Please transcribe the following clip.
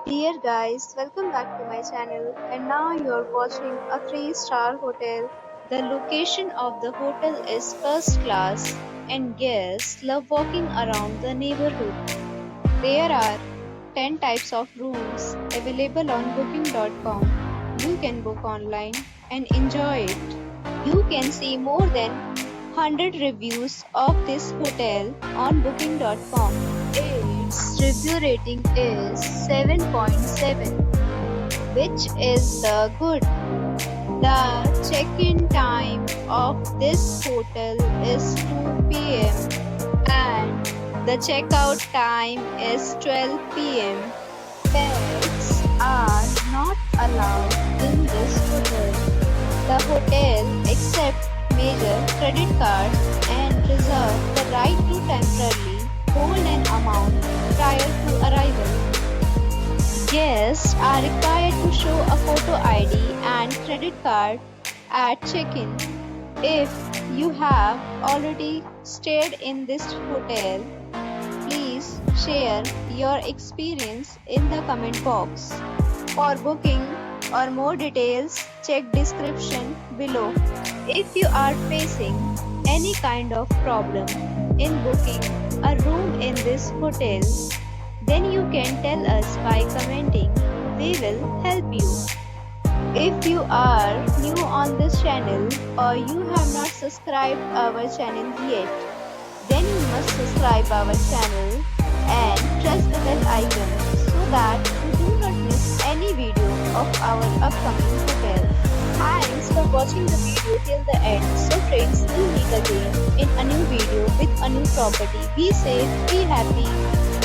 Dear guys, welcome back to my channel and now you're watching a 3-star hotel. The location of the hotel is first class and guests love walking around the neighborhood. There are 10 types of rooms available on booking.com. You can book online and enjoy it. You can see more than 100 reviews of this hotel on booking.com. Its review rating is 7.7, which is the good. The check-in time of this hotel is 2 p.m. and the checkout time is 12 p.m. Pets are not allowed in this hotel. The hotel accepts major credit cards and reserves the right to temporarily hold an amount prior to arrival. Guests are required to show a photo ID and credit card at check-in. If you have already stayed in this hotel, please share your experience in the comment box. For booking or more details, check description below. If you are facing any kind of problem in booking a room in this hotel, then you can tell us by commenting. We will help you. If you are new on this channel or you have not subscribed our channel yet, then you must subscribe our channel and press the bell icon so that you do not miss any video of our upcoming hotel. Thanks for watching the video till the end. So friends, we'll meet again in a new video with a new property. Be safe, be happy.